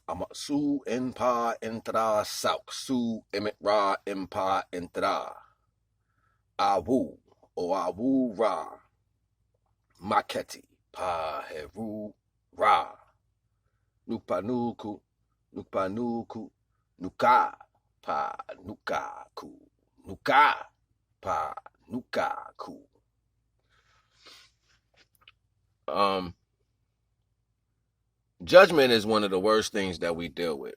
Ama su enpa entra sauk su emitra empa entra. Awu o awu ra. Maketi pa heru ra. Nupanuku nupanuku nuka pa nukaku. Nuka pa nukaku. Judgment is one of the worst things that we deal with.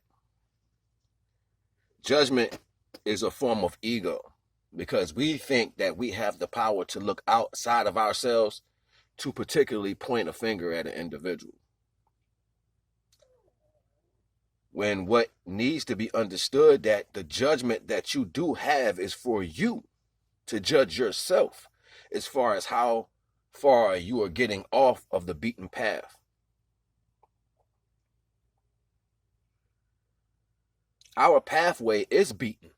Judgment is a form of ego because we think that we have the power to look outside of ourselves to particularly point a finger at an individual. When what needs to be understood that the judgment that you do have is for you to judge yourself as far as how far you are getting off of the beaten path. Our pathway is beaten.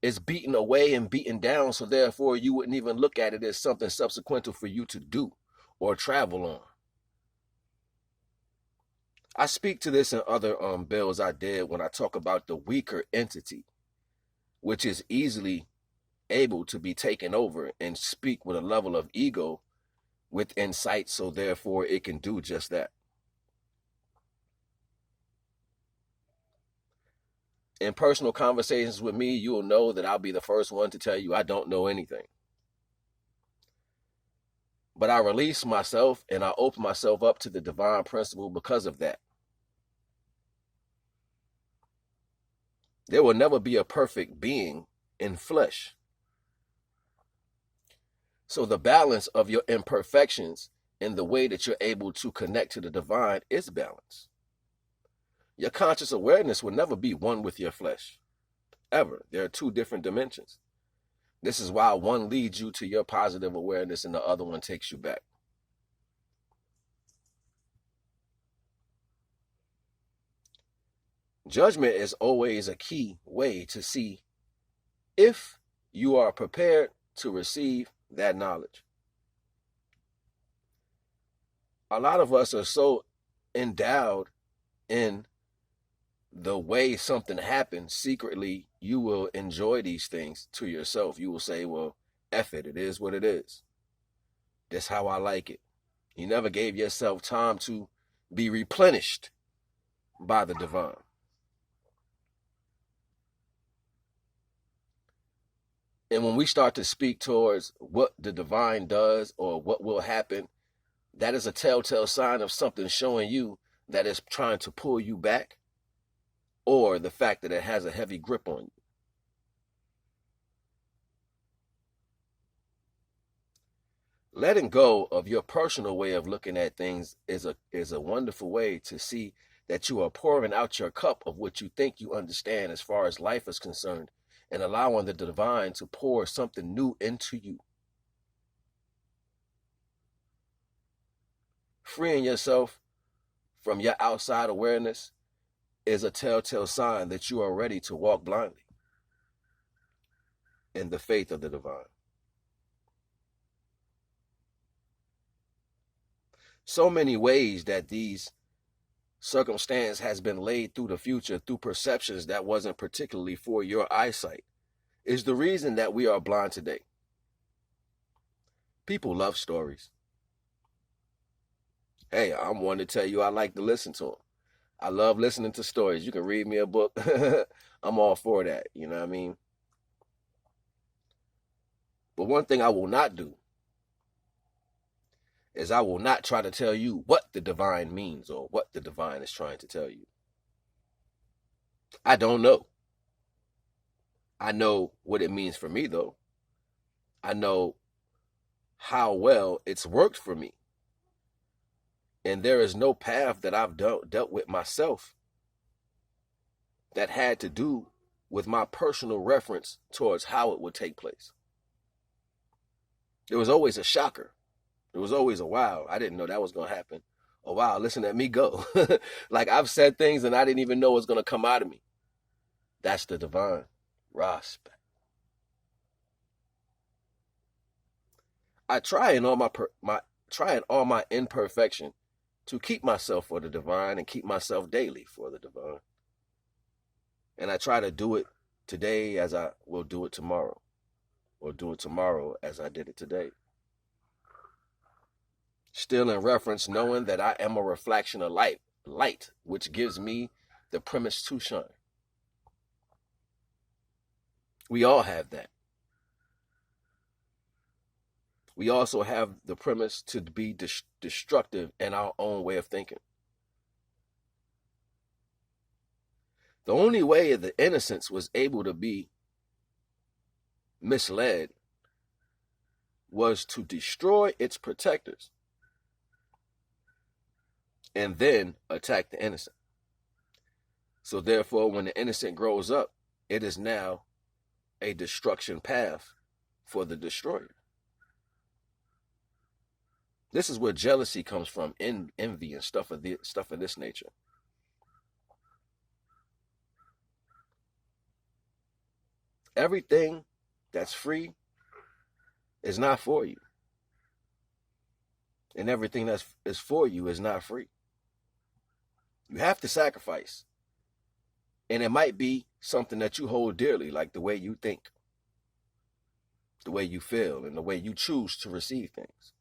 It's beaten away and beaten down, so therefore you wouldn't even look at it as something subsequent for you to do or travel on. I speak to this in other bills I did when I talk about the weaker entity, which is easily able to be taken over and speak with a level of ego with insight, so therefore it can do just that. In personal conversations with me, you will know that I'll be the first one to tell you I don't know anything. But I release myself and I open myself up to the divine principle because of that. There will never be a perfect being in flesh. So the balance of your imperfections and the way that you're able to connect to the divine is balance. Your conscious awareness will never be one with your flesh, ever. There are two different dimensions. This is why one leads you to your positive awareness and the other one takes you back. Judgment is always a key way to see if you are prepared to receive that knowledge. A lot of us are so endowed in the way something happens, secretly, you will enjoy these things to yourself. You will say, well, F it, it is what it is. That's how I like it. You never gave yourself time to be replenished by the divine. And when we start to speak towards what the divine does or what will happen, that is a telltale sign of something showing you that it's trying to pull you back, or the fact that it has a heavy grip on you. Letting go of your personal way of looking at things is a wonderful way to see that you are pouring out your cup of what you think you understand as far as life is concerned, and allowing the divine to pour something new into you. Freeing yourself from your outside awareness is a telltale sign that you are ready to walk blindly in the faith of the divine. So many ways that these circumstance has been laid through the future through perceptions that wasn't particularly for your eyesight is the reason that we are blind today. People love stories. Hey, I'm one to tell you I like to listen to them. I love listening to stories. You can read me a book. I'm all for that. You know what I mean? But one thing I will not do is I will not try to tell you what the divine means or what the divine is trying to tell you. I don't know. I know what it means for me, though. I know how well it's worked for me. And there is no path that I've dealt with myself that had to do with my personal reference towards how it would take place. There was always a shocker. There was always a wow, I didn't know that was going to happen. Oh, wow, listen at me go. Like I've said things and I didn't even know what's going to come out of me. That's the divine. Respect. I try in all my imperfection to keep myself for the divine and keep myself daily for the divine. And I try to do it today as I will do it tomorrow, or do it tomorrow as I did it today. Still in reference, knowing that I am a reflection of light, which gives me the premise to shine. We all have that. We also have the premise to be destructive in our own way of thinking. The only way the innocence was able to be misled was to destroy its protectors and then attack the innocent. So therefore, when the innocent grows up, it is now a destruction path for the destroyer. This is where jealousy comes from, envy and stuff of this nature. Everything that's free is not for you. And everything that is for you is not free. You have to sacrifice. And it might be something that you hold dearly, like the way you think, the way you feel, and the way you choose to receive things.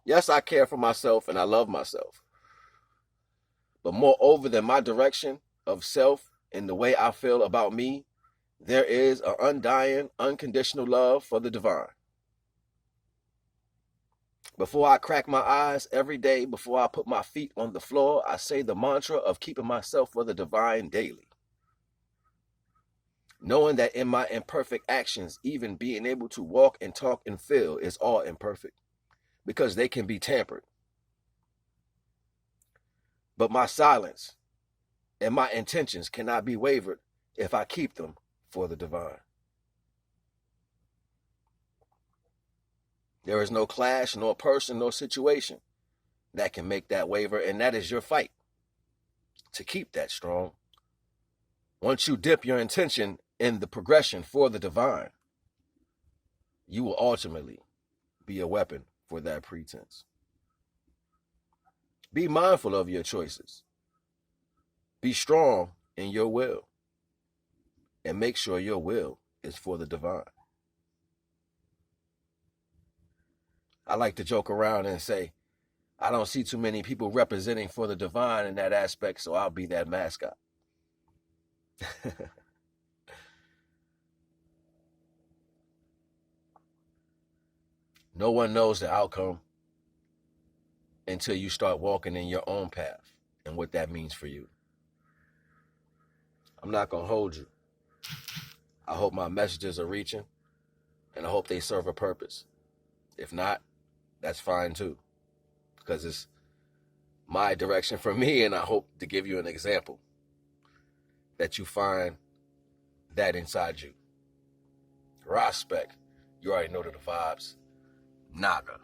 Yes, I care for myself and I love myself. But moreover than my direction of self and the way I feel about me, there is an undying, unconditional love for the divine. Before I crack my eyes every day, before I put my feet on the floor, I say the mantra of keeping myself for the divine daily. Knowing that in my imperfect actions, even being able to walk and talk and feel is all imperfect, because they can be tampered. But my silence and my intentions cannot be wavered if I keep them for the divine. There is no clash, nor person, nor situation that can make that waver, and that is your fight to keep that strong. Once you dip your intention in the progression for the divine, you will ultimately be a weapon for that pretense. Be mindful of your choices. Be strong in your will, and make sure your will is for the divine. I like to joke around and say, I don't see too many people representing for the divine in that aspect, so I'll be that mascot. No one knows the outcome until you start walking in your own path and what that means for you. I'm not going to hold you. I hope my messages are reaching, and I hope they serve a purpose. If not, that's fine too, because it's my direction for me, and I hope to give you an example that you find that inside you. Respect. You already know the vibes. NAGA.